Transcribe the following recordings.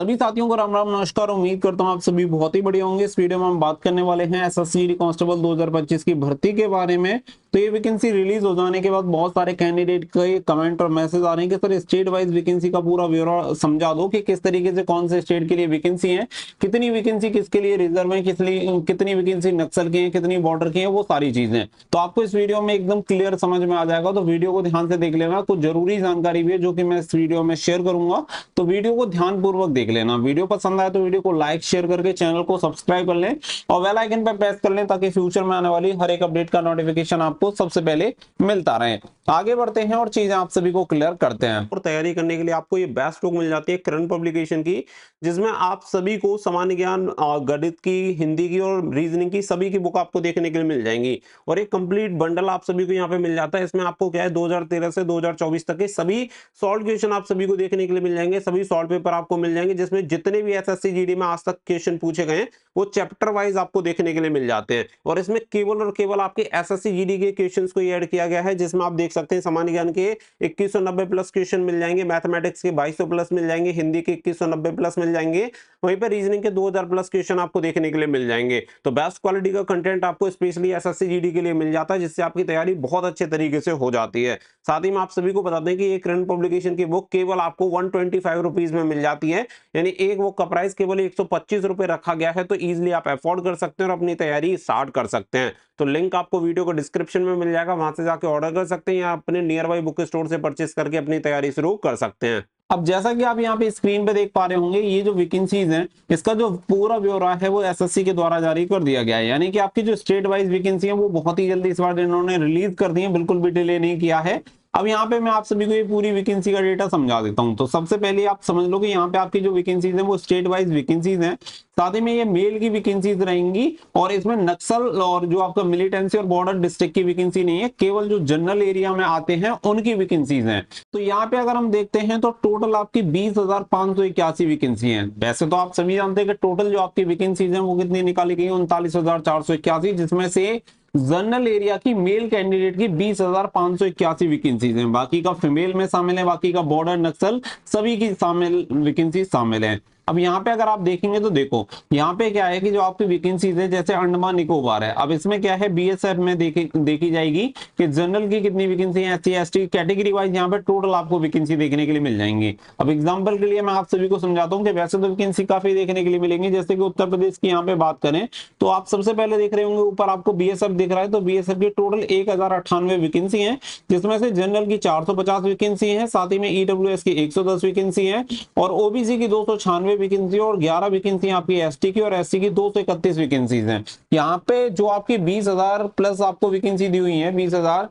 सभी साथियों को राम राम नमस्कार। उम्मीद करता हूँ आप सभी बहुत ही बढ़िया होंगे। इस वीडियो में हम बात करने वाले हैं एसएससी कांस्टेबल 2025 की भर्ती के बारे में। तो ये वैकेंसी रिलीज हो जाने के बाद बहुत सारे कैंडिडेट के कमेंट और मैसेज आ रहे हैं कि सर स्टेट वाइज वैकेंसी का पूरा ब्यौरा समझा दो कि किस तरीके से कौन से स्टेट के लिए वैकेंसी है, कितनी वैकेंसी किसके लिए रिजर्व है, कितनी वैकेंसी नक्सल की है, कितनी बॉर्डर की है, वो सारी चीजें तो आपको इस वीडियो में एकदम क्लियर समझ में आ जाएगा। तो वीडियो को ध्यान से देख लेना। कुछ जरूरी जानकारी भी है जो कि मैं इस वीडियो में शेयर करूंगा, तो वीडियो को ध्यानपूर्वक देख लेना। वीडियो पसंद आए तो वीडियो को लाइक शेयर करके चैनल को सब्सक्राइब कर लें और बेल आइकन पर प्रेस कर लें ताकि फ्यूचर में आने वाली हर एक अपडेट का नोटिफिकेशन आपको सबसे पहले मिलता रहे। आगे बढ़ते हैं और चीजें आप सभी को क्लियर करते हैं। और तैयारी करने के लिए आपको ये बेस्ट बुक मिल जाती है करंट पब्लिकेशन की, जिसमें आप सभी को सामान्य ज्ञान, गणित की, हिंदी की और रीजनिंग की सभी की बुक आपको देखने के लिए मिल जाएंगी। और एक कंप्लीट बंडल आप सभी को यहाँ पे मिल जाता है। इसमें आपको क्या है 2013 से 2024 तक के सभी सॉल्व क्वेश्चन आप सभी को देखने के लिए मिल जाएंगे। सभी सॉल्व पेपर आपको मिल जाएंगे, जिसमें जितने भी एसएससी जीडी में आज तक क्वेश्चन पूछे गए हैं वो चैप्टर वाइज आपको देखने के लिए मिल जाते हैं। और इसमें केवल और केवल आपके एसएससी जीडी के क्वेश्चंस को ऐड किया गया है, जिसमें आप देख सकते हैं सामान्य ज्ञान के 2190 प्लस क्वेश्चन मिल जाएंगे, मैथमेटिक्स के 2200 प्लस मिल जाएंगे, हिंदी के 2190 प्लस मिल जाएंगे, वहीं पर रीजनिंग के 2000 प्लस क्वेश्चन आपको देखने के लिए मिल जाएंगे। तो बेस्ट क्वालिटी का कंटेंट आपको स्पेशली एसएससी जीडी के लिए मिल जाता है, जिससे आपकी तैयारी बहुत अच्छे तरीके से हो जाती है। साथ ही में आप सभी को बता दें कि ये करंट पब्लिकेशन की बुक केवल आपको 125 रुपीज में मिल जाती है, यानी एक बुक का प्राइस केवल 125 रुपए रखा गया है। तो इजिली आप अफोर्ड कर सकते हैं और अपनी तैयारी स्टार्ट कर सकते हैं। तो लिंक आपको वीडियो को डिस्क्रिप्शन में मिल जाएगा, वहां से जाके ऑर्डर कर सकते हैं या अपने नियर बाई बुक स्टोर से परचेस करके अपनी तैयारी शुरू कर सकते हैं। अब जैसा कि आप यहाँ पे स्क्रीन पे देख पा रहे होंगे, ये जो वैकेंसीज हैं इसका जो पूरा ब्यौरा है वो एसएससी के द्वारा जारी कर दिया गया है। यानी कि आपकी जो स्टेट वाइज वैकेंसी है वो बहुत ही जल्दी इस बार इन्होंने रिलीज कर दी है, बिल्कुल भी डिले नहीं किया है। अब यहाँ पे मैं आप सभी को ये पूरी वैकेंसी का डेटा समझा देता हूँ। तो सबसे पहले आप समझ लो कि यहाँ पे आपकी जो वैकेंसीज हैं वो स्टेट वाइज वैकेंसीज हैं। साथ ही में ये मेल की वैकेंसीज रहेंगी और इसमें नक्सल और जो आपका मिलिटेंसी और बॉर्डर डिस्ट्रिक्ट की वैकेंसी नहीं है, केवल जो जनरल एरिया में आते हैं उनकी वैकेंसीज हैं। तो यहाँ पे अगर हम देखते हैं तो टोटल आपकी 20,581 वैकेंसी है। वैसे तो आप सभी जानते हैं कि टोटल जो आपकी वैकेंसीज हैं वो कितनी निकाली गई है, 39,481, जिसमें से जनरल एरिया की मेल कैंडिडेट की 20,581 वैकेंसीज हैं। बाकी का फीमेल में शामिल है, बाकी का बॉर्डर नक्सल सभी की शामिल वैकेंसी शामिल है। अब यहाँ पे अगर आप देखेंगे तो देखो यहाँ पे क्या है कि जो आपकी वैकेंसीज है जैसे अंडमान निकोबार है, अब इसमें क्या है बीएसएफ में देखी जाएगी कि जनरल की कितनी वैकेंसी है, एससी एसटी कैटेगरी वाइज यहाँ पे टोटल आपको वैकेंसी देखने के लिए मिल जाएंगी। अब एग्जांपल के लिए मैं आप सभी को समझाता हूँ कि वैसे तो वैकेंसी काफी देखने के लिए मिलेंगी। जैसे कि उत्तर प्रदेश की यहाँ पे बात करें तो आप सबसे पहले देख रहे होंगे ऊपर आपको बीएसएफ दिख रहा है, तो बीएसएफ की टोटल 1098 वैकेंसी है, जिसमें से जनरल की 450 वैकेंसी है, साथ ही में ईडब्ल्यूएस की 110 वैकेंसी है और ओबीसी की 296 वैकेंसी और 11 वैकेंसी आपकी एसटी की और एससी की 231 वैकेंसीज हैं। यहाँ पे जो आपकी 20,000 प्लस आपको वैकेंसी दी हुई है 20,000,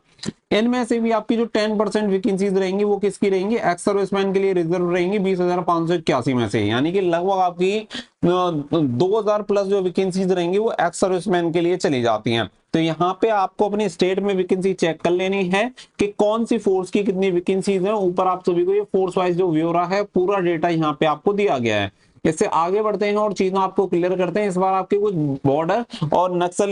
इनमें से भी आपकी जो 10% वैकेंसीज रहेंगी वो किसकी रहेंगी, एक्स सर्विसमैन के लिए रिजर्व रहेंगी 20,581 में से। यानी कि लगभग आपकी 2,000 प्लस जो वैकेंसीज रहेंगी वो एक्स सर्विसमैन के लिए चली जाती हैं। तो यहाँ पे आपको अपने स्टेट में वैकेंसी चेक कर लेनी है कि कौन सी फोर्स की कितनी वैकेंसीज है। ऊपर आप सभी को ये फोर्स वाइज जो ब्यौरा है पूरा डेटा यहाँ पे आपको दिया गया है। इससे आगे बढ़ते हैं और चीजें आपको क्लियर करते हैं। इस बार आपके कुछ बॉर्डर और नक्सल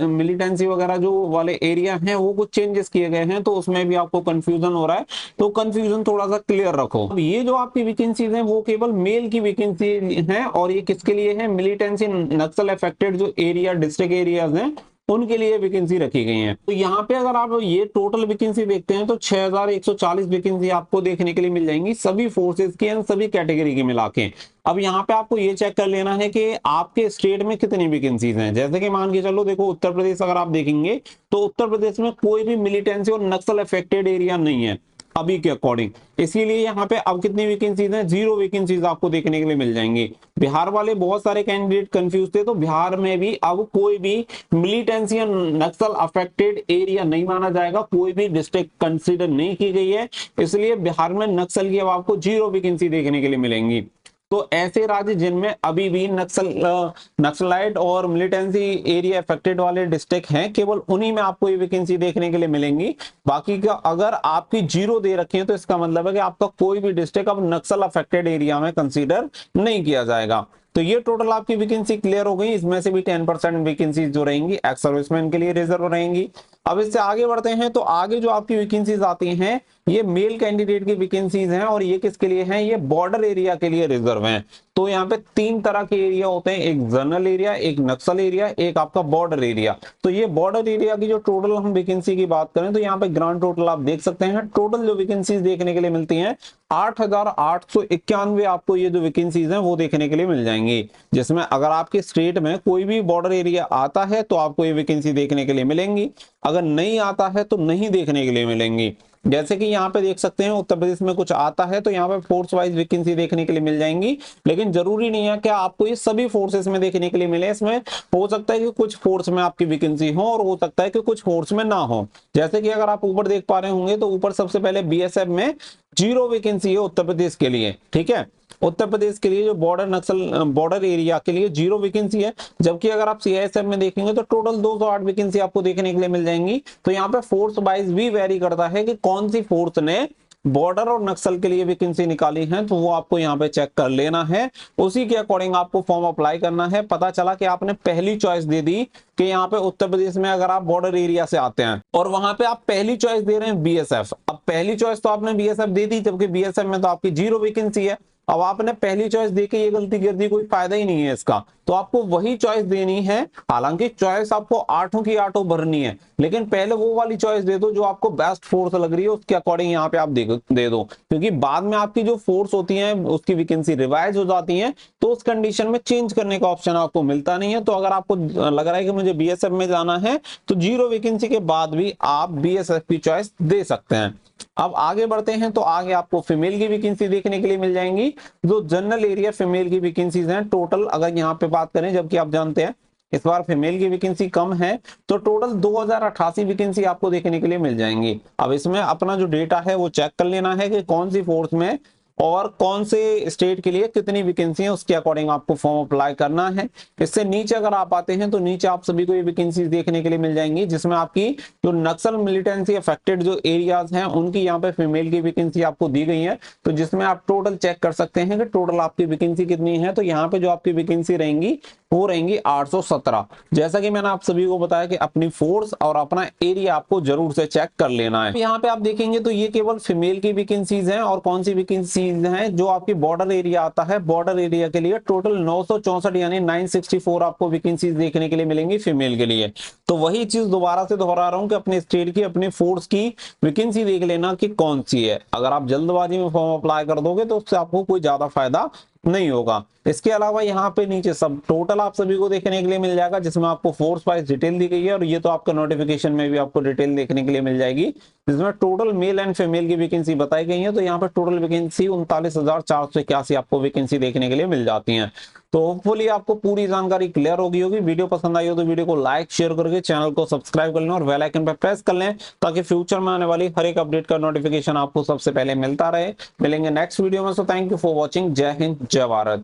मिलिटेंसी वगैरह जो वाले एरिया हैं वो कुछ चेंजेस किए गए हैं, तो उसमें भी आपको कंफ्यूजन हो रहा है, तो कंफ्यूजन थोड़ा सा क्लियर रखो। अब ये जो आपकी वैकेंसीज हैं वो केवल मेल की वैकेंसी है और ये किसके लिए है, मिलिटेंसी नक्सल अफेक्टेड जो एरिया डिस्ट्रिक्ट एरियाज हैं उनके लिए वैकेंसी रखी गई है। तो यहाँ पे अगर आप ये टोटल वैकेंसी देखते हैं तो 6,140 वैकेंसी आपको देखने के लिए मिल जाएंगी सभी फोर्सेस की एंड सभी कैटेगरी की मिला के। अब यहाँ पे आपको ये चेक कर लेना है कि आपके स्टेट में कितनी वैकेंसीज हैं। जैसे कि मान के चलो देखो उत्तर प्रदेश अगर आप देखेंगे तो उत्तर प्रदेश में कोई भी मिलिटेंसी और नक्सल अफेक्टेड एरिया नहीं है अभी के अकॉर्डिंग, इसीलिए यहाँ पे अब कितनी वैकेंसीज हैं, 0 वैकेंसीज आपको देखने के लिए मिल जाएंगी। बिहार वाले बहुत सारे कैंडिडेट कंफ्यूज थे, तो बिहार में भी अब कोई भी मिलिटेंसी या नक्सल अफेक्टेड एरिया नहीं माना जाएगा, कोई भी डिस्ट्रिक्ट कंसीडर नहीं की गई है, इसलिए बिहार में नक्सल की अब आपको 0 वैकेंसी देखने के लिए मिलेंगी। तो ऐसे राज्य जिनमें अभी भी नक्सलाइट और मिलिटेंसी एरिया अफेक्टेड वाले डिस्ट्रिक्ट हैं, केवल उन्हीं में आपको ये वैकेंसी देखने के लिए मिलेंगी। बाकी का अगर आपकी 0 दे रखी है तो इसका मतलब है कि आपका कोई भी डिस्ट्रिक्ट अब नक्सल अफेक्टेड एरिया में कंसीडर नहीं किया जाएगा। तो ये टोटल आपकी वैकेंसी क्लियर हो गई। इसमें से भी 10% वैकेंसी जो रहेंगी एक्स सर्विसमैन के लिए रिजर्व रहेंगी। अब इससे आगे बढ़ते हैं तो आगे जो आपकी वैकेंसीज आती हैं ये मेल कैंडिडेट की वैकेंसीज हैं और ये किसके लिए हैं, ये बॉर्डर एरिया के लिए रिजर्व हैं। तो यहाँ पे 3 तरह के एरिया होते हैं, एक जनरल एरिया, एक नक्सल एरिया, एक आपका बॉर्डर एरिया। तो ये बॉर्डर एरिया की जो टोटल हम वैकेंसी की बात करें तो यहाँ पे ग्रांड टोटल आप देख सकते हैं, टोटल जो वैकेंसीज देखने के लिए मिलती हैं 8,891 आपको ये जो वैकेंसीज हैं वो देखने के लिए मिल जाएंगी, जिसमें अगर आपके स्टेट में कोई भी बॉर्डर एरिया आता है तो आपको ये वैकेंसी देखने के लिए मिलेंगी, अगर नहीं आता है तो नहीं देखने के लिए मिलेंगी। जैसे कि यहाँ पे देख सकते हैं उत्तर प्रदेश में कुछ आता है तो यहाँ पे फोर्स वाइज वैकेंसी देखने के लिए मिल जाएंगी, लेकिन जरूरी नहीं है कि आपको ये सभी फोर्सेस में देखने के लिए मिले। इसमें हो सकता है कि कुछ फोर्स में आपकी वैकेंसी हो और हो सकता है कि कुछ फोर्स में ना हो। जैसे कि अगर आप ऊपर देख पा रहे होंगे तो ऊपर सबसे पहले बीएसएफ में 0 वैकेंसी है उत्तर प्रदेश के लिए, ठीक है। उत्तर प्रदेश के लिए जो बॉर्डर एरिया के लिए 0 वैकेंसी है, जबकि अगर आप सीआईएसएफ में देखेंगे तो टोटल 208 वैकेंसी आपको देखने के लिए मिल जाएंगी। तो यहाँ पे फोर्स वाइज भी वेरी करता है कि कौन सी फोर्स ने बॉर्डर और नक्सल के लिए वैकेंसी निकाली है, तो वो आपको यहाँ पे चेक कर लेना है, उसी के अकॉर्डिंग आपको फॉर्म अप्लाई करना है। पता चला कि आपने पहली चॉइस दे दी कि यहाँ पे उत्तर प्रदेश में अगर आप बॉर्डर एरिया से आते हैं और वहां पे आप पहली चॉइस दे रहे हैं बीएसएफ। अब पहली चॉइस तो आपने बीएसएफ दे दी, जबकि बीएसएफ में तो आपकी 0 वैकेंसी है। अब आपने पहली चॉइस देके ये गलती कर दी, कोई फायदा ही नहीं है इसका। तो आपको वही चॉइस देनी है, हालांकि चॉइस आपको 8 की 8 भरनी है, लेकिन पहले वो वाली चॉइस दे दो जो आपको बेस्ट फोर्स लग रही है, उसके अकॉर्डिंग यहाँ पे आप दे दो, क्योंकि बाद में आपकी जो फोर्स होती है उसकी वैकेंसी रिवाइज हो जाती है, तो उस कंडीशन में चेंज करने का ऑप्शन आपको मिलता नहीं है। तो अगर आपको लग रहा है कि मुझे बीएसएफ में जाना है तो 0 वैकेंसी के बाद भी आप बीएसएफ की चॉइस दे सकते हैं। अब आगे बढ़ते हैं तो आगे आपको फीमेल की वैकेंसी देखने के लिए मिल जाएंगी। जो जनरल एरिया फीमेल की वैकेंसीज हैं टोटल अगर यहाँ पे बात करें, जबकि आप जानते हैं इस बार फीमेल की वैकेंसी कम है, तो टोटल 2088 वैकेंसी आपको देखने के लिए मिल जाएंगी। अब इसमें अपना जो डेटा है वो चेक कर लेना है कि कौन सी फोर्स में और कौन से स्टेट के लिए कितनी वैकेंसी है, उसके अकॉर्डिंग आपको फॉर्म अप्लाई करना है। इससे नीचे अगर आप आते हैं तो नीचे आप सभी को ये वैकेंसीज देखने के लिए मिल जाएंगी, जिसमें आपकी जो नक्सल मिलिटेंसी अफेक्टेड जो एरियाज हैं उनकी यहाँ पे फीमेल की वैकेंसी आपको दी गई है। तो जिसमें आप टोटल चेक कर सकते हैं कि टोटल आपकी वैकेंसी कितनी है। तो यहाँ पे जो आपकी वैकेंसी रहेंगी वो रहेंगी 817। जैसा कि मैंने आप सभी को बताया कि अपनी फोर्स और अपना एरिया आपको जरूर से चेक कर लेना है। यहाँ पे आप देखेंगे तो ये केवल फीमेल की वैकेंसीज हैं, और कौन सी वैकेंसीज हैं, जो आपकी बॉर्डर एरिया आता है, बॉर्डर एरिया के लिए टोटल 964 यानी 964 आपको वैकेंसीज देखने के लिए मिलेंगी फीमेल के लिए। तो वही चीज दोबारा से दोहरा रहा हूँ कि अपने स्टेट की अपने फोर्स की वैकेंसी देख लेना कि कौन सी है। अगर आप जल्दबाजी में फॉर्म अप्लाई कर दोगे तो उससे आपको कोई ज्यादा फायदा नहीं होगा। इसके अलावा यहाँ पे नीचे सब टोटल आप सभी को देखने के लिए मिल जाएगा, जिसमें आपको फोर्स वाइज डिटेल दी गई है, और ये तो आपका नोटिफिकेशन में भी आपको डिटेल देखने के लिए मिल जाएगी, जिसमें टोटल मेल एंड फीमेल की वैकेंसी बताई गई है। तो यहाँ पे टोटल वैकेंसी 39,481 आपको वैकेंसी देखने के लिए मिल जाती है। तो होपफुली आपको पूरी जानकारी क्लियर होगी। वीडियो पसंद आई हो तो वीडियो को लाइक शेयर करके चैनल को सब्सक्राइब कर लें और बेल आइकन पर प्रेस कर लें, ताकि फ्यूचर में आने वाली हर एक अपडेट का नोटिफिकेशन आपको सबसे पहले मिलता रहे। मिलेंगे नेक्स्ट वीडियो में। So thank you for watching. जय हिंद, जय भारत।